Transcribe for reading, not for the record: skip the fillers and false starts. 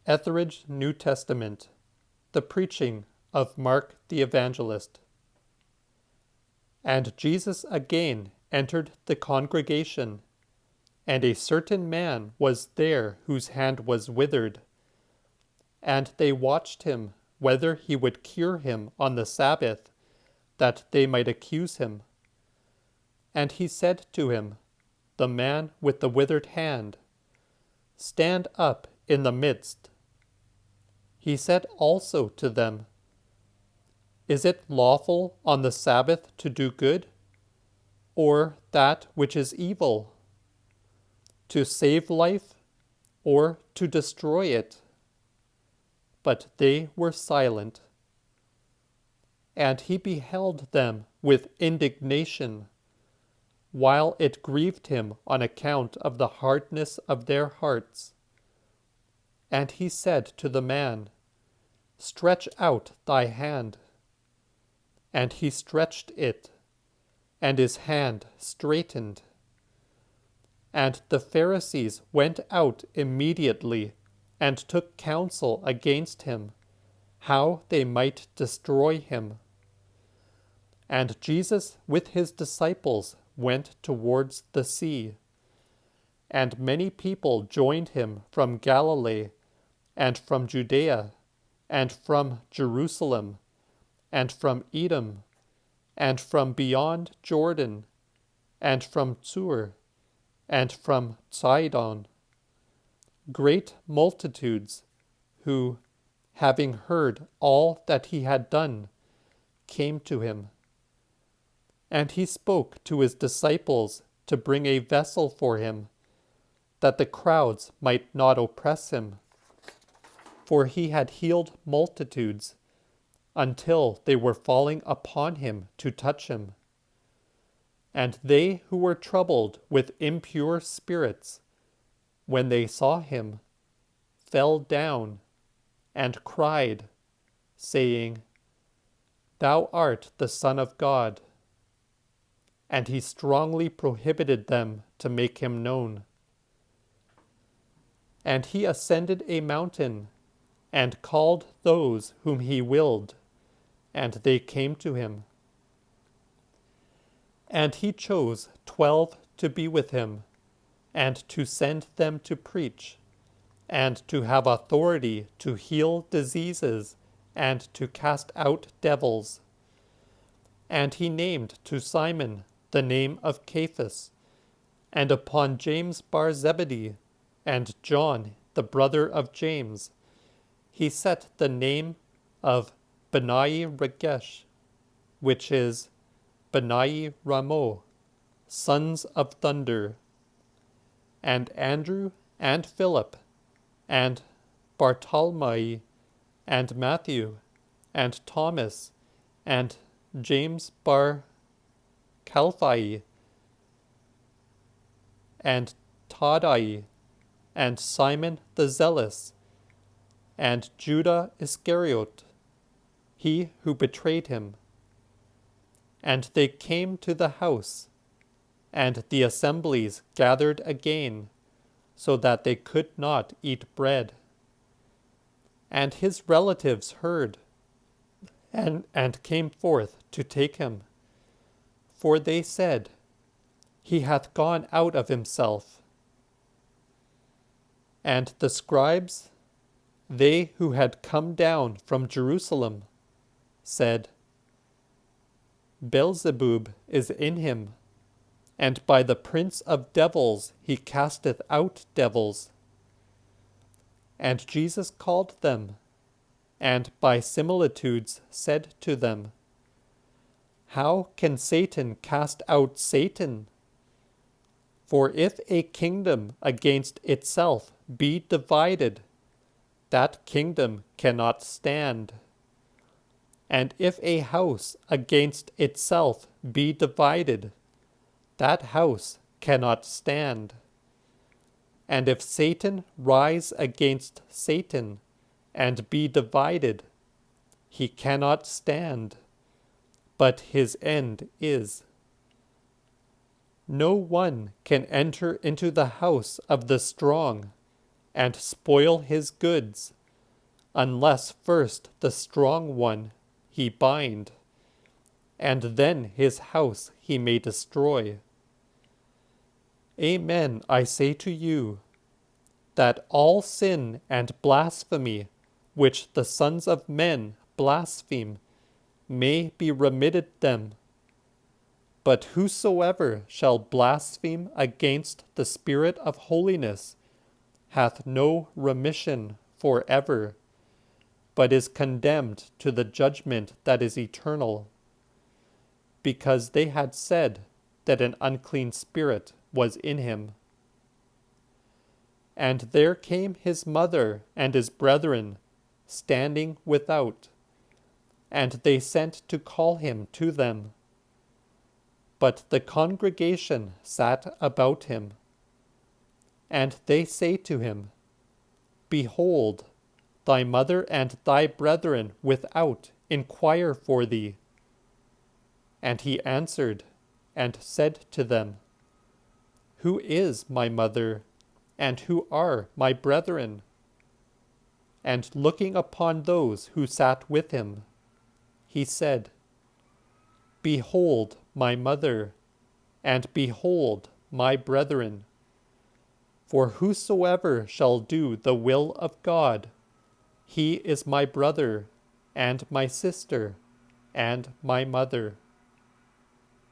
Etheridge New Testament. The preaching of Mark the Evangelist. And Jesus again entered the congregation, and a certain man was there whose hand was withered. And they watched him, whether he would cure him on the Sabbath, that they might accuse him. And he said to him, the man with the withered hand, stand up in the midst. He said also to them, is it lawful on the Sabbath to do good, or that which is evil? To save life, or to destroy it? But they were silent. And he beheld them with indignation, while it grieved him on account of the hardness of their hearts. And he said to the man, stretch out thy hand. And he stretched it, and his hand straightened. And the Pharisees went out immediately, and took counsel against him, how they might destroy him. And Jesus with his disciples went towards the sea. And many people joined him from Galilee, and from Judea, and from Jerusalem, and from Edom, and from beyond Jordan, and from Tyre, and from Sidon, great multitudes, who, having heard all that he had done, came to him. And he spoke to his disciples to bring a vessel for him, that the crowds might not oppress him. For he had healed multitudes, until they were falling upon him to touch him. And they who were troubled with impure spirits, when they saw him, fell down and cried, saying, thou art the Son of God. And he strongly prohibited them to make him known. And he ascended a mountain, and called those whom he willed, and they came to him. And he chose 12 to be with him, and to send them to preach, and to have authority to heal diseases, and to cast out devils. And he named to Simon the name of Cephas, and upon James Bar Zebedee, and John the brother of James, he set the name of Benai Ragesh, which is Benai Ramo, sons of thunder, and Andrew and Philip, and Bartholomew, and Matthew, and Thomas, and James Bar Chalphai, and Taddai, and Simon the Zealous, and Judah Iscariot, he who betrayed him. And they came to the house, and the assemblies gathered again, so that they could not eat bread. And his relatives heard, and came forth to take him. For they said, he hath gone out of himself. And the scribes, they who had come down from Jerusalem, said, Beelzebub is in him, and by the prince of devils he casteth out devils. And Jesus called them, and by similitudes said to them, how can Satan cast out Satan? For if a kingdom against itself be divided, that kingdom cannot stand. And if a house against itself be divided, that house cannot stand. And if Satan rise against Satan, and be divided, he cannot stand, but his end is. No one can enter into the house of the strong, and spoil his goods, unless first the strong one he bind, and then his house he may destroy. Amen, I say to you, that all sin and blasphemy which the sons of men blaspheme may be remitted them. But whosoever shall blaspheme against the Spirit of holiness hath no remission for ever, but is condemned to the judgment that is eternal, because they had said that an unclean spirit was in him. And there came his mother and his brethren, standing without, and they sent to call him to them. But the congregation sat about him. And they say to him, Behold, thy mother and thy brethren without inquire for thee. And he answered and said to them, Who is my mother, and who are my brethren? And looking upon those who sat with him, he said, Behold my mother, and behold my brethren. For whosoever shall do the will of God, he is my brother, and my sister, and my mother.